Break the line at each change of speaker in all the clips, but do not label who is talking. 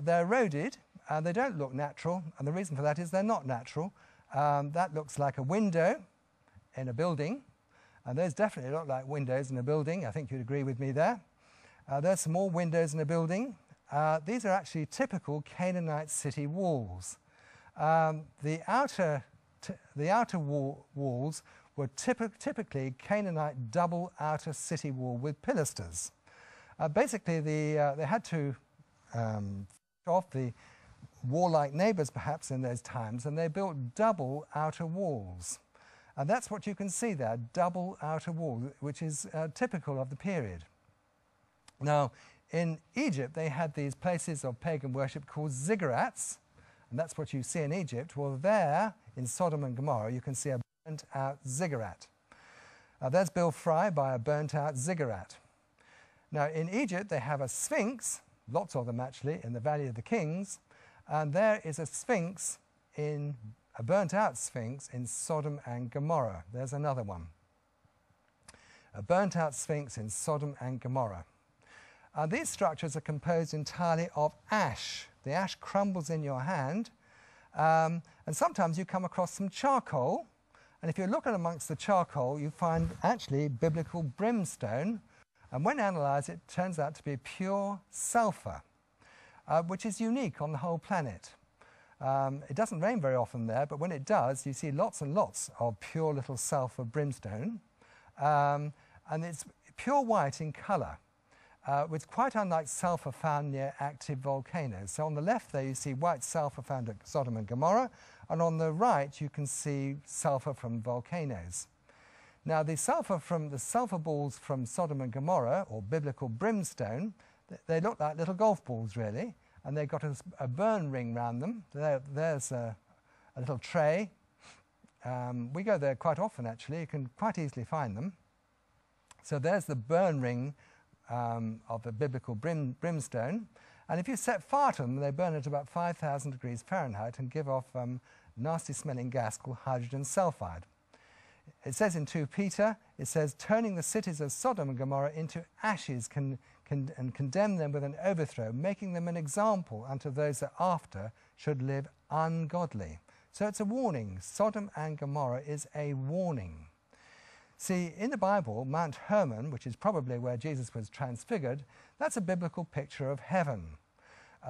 They're eroded and they don't look natural, and the reason for that is they're not natural. That looks like a window in a building, and those definitely look like windows in a building. I think you'd agree with me there. There's some more windows in a building. These are actually typical Canaanite city walls. The outer walls were typically Canaanite double outer city wall with pilasters. Basically, they had to off the warlike neighbours perhaps in those times, and they built double outer walls. And that's what you can see there, double outer wall, which is typical of the period. Now, in Egypt, they had these places of pagan worship called ziggurats, and that's what you see in Egypt. Well, there, in Sodom and Gomorrah, you can see a burnt-out ziggurat. There's Bill Fry by a burnt-out ziggurat. Now, in Egypt, they have a sphinx, lots of them actually, in the Valley of the Kings, and there is a sphinx, a burnt-out sphinx in Sodom and Gomorrah. There's another one. A burnt-out sphinx in Sodom and Gomorrah. These structures are composed entirely of ash. The ash crumbles in your hand, and sometimes you come across some charcoal, and if you look at amongst the charcoal, you find actually biblical brimstone, and when analysed, it turns out to be pure sulphur, which is unique on the whole planet. It doesn't rain very often there, but when it does, you see lots and lots of pure little sulphur brimstone, and it's pure white in colour. It's quite unlike sulphur found near active volcanoes. So on the left there you see white sulphur found at Sodom and Gomorrah, and on the right you can see sulphur from volcanoes. Now the sulphur balls from Sodom and Gomorrah, or biblical brimstone, they look like little golf balls really, and they've got a burn ring round them. There's a little tray. We go there quite often actually, you can quite easily find them. So there's the burn ring of the biblical brimstone, and if you set fire to them, they burn at about 5,000 degrees Fahrenheit and give off nasty smelling gas called hydrogen sulfide. It says in 2 Peter, it says, turning the cities of Sodom and Gomorrah into ashes and condemn them with an overthrow, making them an example unto those that after should live ungodly. So it's a warning. Sodom and Gomorrah is a warning. See, in the Bible, Mount Hermon, which is probably where Jesus was transfigured, that's a biblical picture of heaven.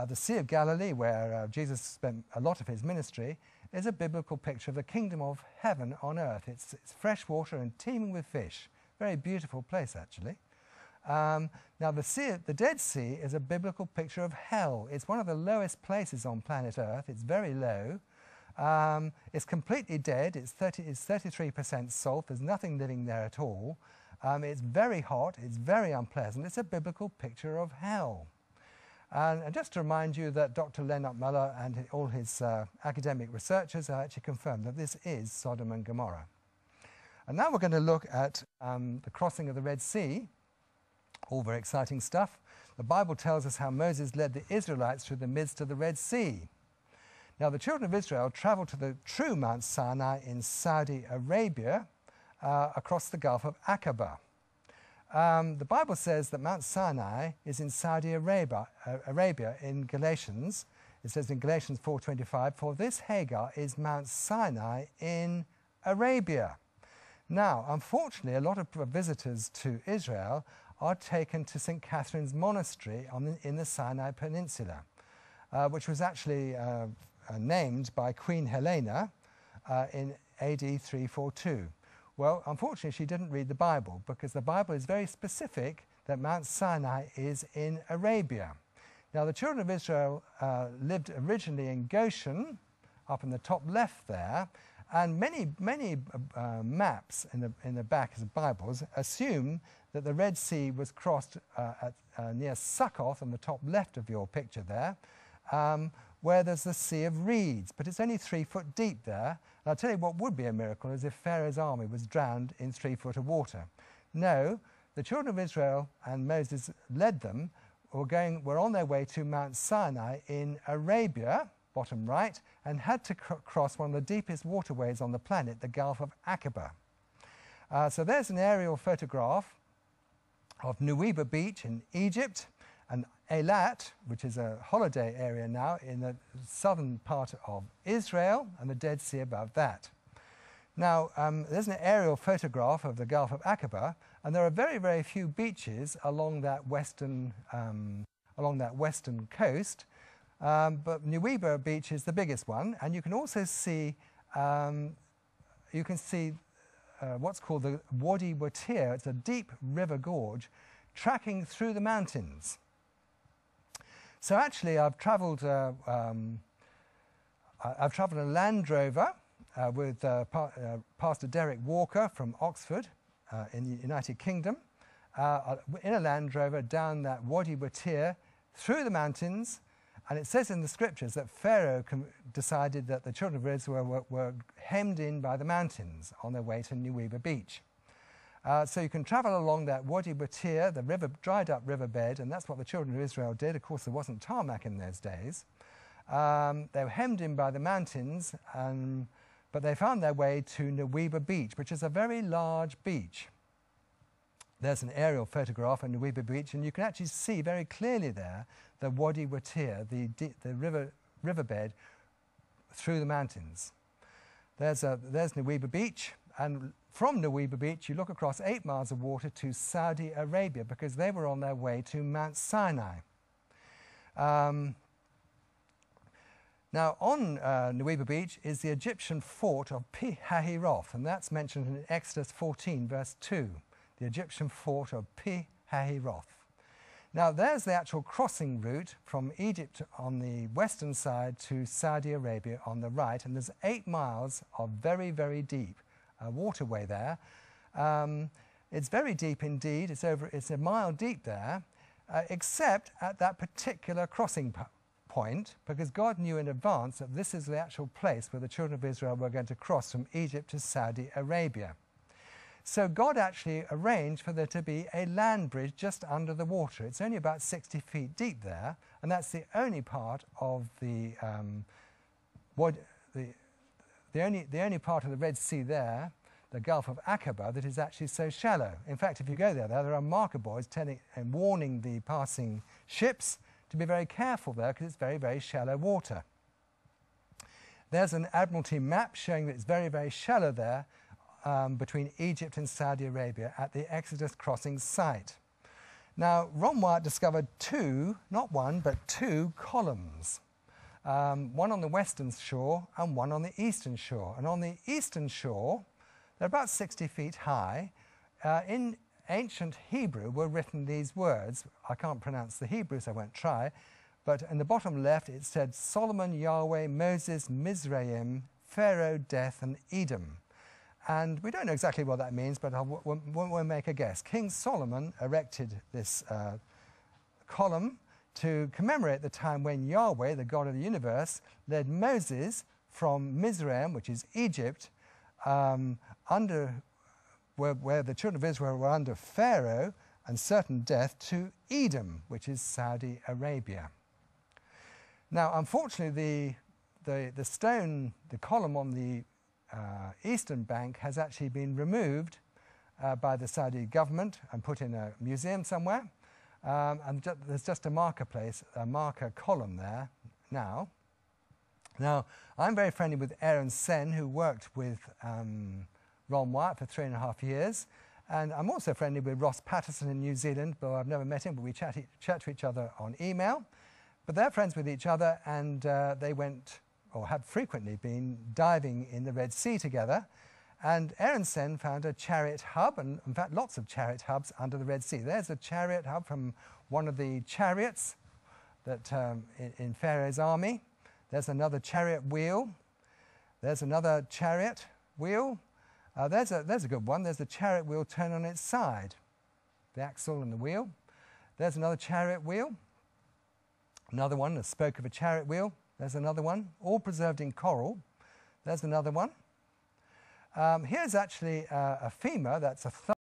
The Sea of Galilee, where Jesus spent a lot of his ministry, is a biblical picture of the kingdom of heaven on earth. It's fresh water and teeming with fish. Very beautiful place, actually. Now, the Dead Sea is a biblical picture of hell. It's one of the lowest places on planet Earth. It's very low. It's completely dead. It's 33% salt. There's nothing living there at all. It's very hot. It's very unpleasant. It's a biblical picture of hell. And just to remind you that Dr. Leonard Muller and all his academic researchers have actually confirmed that this is Sodom and Gomorrah. And now we're going to look at the crossing of the Red Sea. All very exciting stuff. The Bible tells us how Moses led the Israelites through the midst of the Red Sea. Now, the children of Israel traveled to the true Mount Sinai in Saudi Arabia across the Gulf of Aqaba. The Bible says that Mount Sinai is in Saudi Arabia in Galatians. It says in Galatians 4:25, for this Hagar is Mount Sinai in Arabia. Now, unfortunately, a lot of visitors to Israel are taken to St. Catherine's Monastery in the Sinai Peninsula, which was actually named by Queen Helena in AD 342. Well, unfortunately, she didn't read the Bible, because the Bible is very specific that Mount Sinai is in Arabia. Now, the children of Israel lived originally in Goshen, up in the top left there, and many maps in the back of the Bibles assume that the Red Sea was crossed near Succoth on the top left of your picture there, where there's the Sea of Reeds, but it's only 3 foot deep there. And I'll tell you what would be a miracle is if Pharaoh's army was drowned in 3 foot of water. No, the children of Israel, and Moses led them, were on their way to Mount Sinai in Arabia, bottom right, and had to cross one of the deepest waterways on the planet, the Gulf of Aqaba. So there's an aerial photograph of Nuweiba Beach in Egypt, and Eilat, which is a holiday area now in the southern part of Israel, and the Dead Sea above that. Now, there's an aerial photograph of the Gulf of Aqaba, and there are very, very few beaches along that western coast, but Nuweiba Beach is the biggest one, and you can also see what's called the Wadi Watir. It's a deep river gorge tracking through the mountains. So actually, I've travelled a Land Rover with Pastor Derek Walker from Oxford in the United Kingdom, in a Land Rover down that Wadi Watir through the mountains. And it says in the scriptures that Pharaoh decided that the children of Israel were hemmed in by the mountains on their way to Nuweiba Beach. So you can travel along that Wadi Watir, the dried up riverbed, and that's what the children of Israel did. Of course, there wasn't tarmac in those days. They were hemmed in by the mountains, but they found their way to Nuweiba Beach, which is a very large beach. There's an aerial photograph of Nuweiba Beach, and you can actually see very clearly there the Wadi Watir, the riverbed through the mountains. There's Nuweiba Beach, and from Nuweiba Beach you look across 8 miles of water to Saudi Arabia, because they were on their way to Mount Sinai. Now on Nuweiba Beach is the Egyptian fort of Pi-Hahiroth, and that's mentioned in Exodus 14 verse 2. The Egyptian fort of Pi-Hahiroth. Now there's the actual crossing route from Egypt on the western side to Saudi Arabia on the right, and there's 8 miles of very, very deep waterway there. It's very deep indeed. It's a mile deep there, except at that particular crossing point, because God knew in advance that this is the actual place where the children of Israel were going to cross from Egypt to Saudi Arabia. So God actually arranged for there to be a land bridge just under the water. It's only about 60 feet deep there, and that's the only part of the only part of the Red Sea there, the Gulf of Aqaba, that is actually so shallow. In fact, if you go there are marker buoys telling and warning the passing ships to be very careful there, because it's very, very shallow water. There's an Admiralty map showing that it's very, very shallow there, between Egypt and Saudi Arabia at the Exodus crossing site. Now, Ron Wyatt discovered not one, but two columns, one on the western shore and one on the eastern shore. And on the eastern shore, they're about 60 feet high. In ancient Hebrew were written these words. I can't pronounce the Hebrew, so I won't try, but in the bottom left it said, Solomon, Yahweh, Moses, Mizraim, Pharaoh, Death, and Edom. And we don't know exactly what that means, but we'll make a guess. King Solomon erected this column to commemorate the time when Yahweh, the God of the universe, led Moses from Mizraim, which is Egypt, where the children of Israel were under Pharaoh and certain death, to Edom, which is Saudi Arabia. Now, unfortunately, the column on the eastern bank has actually been removed by the Saudi government and put in a museum somewhere, and there's just a marker column there now. Now, I'm very friendly with Aaron Sen, who worked with Ron Wyatt for 3.5 years, and I'm also friendly with Ross Patterson in New Zealand, but I've never met him, but we chat to each other on email. But they're friends with each other, and they went, or have frequently been, diving in the Red Sea together. And Aaron Sen found a chariot hub, and in fact lots of chariot hubs under the Red Sea. There's a chariot hub from one of the chariots that in Pharaoh's army. There's another chariot wheel. There's another chariot wheel. There's a good one. There's the chariot wheel turned on its side, the axle and the wheel. There's another chariot wheel. Another one, the spoke of a chariot wheel. There's another one, all preserved in coral. There's another one. Here's actually a femur, that's a thumb.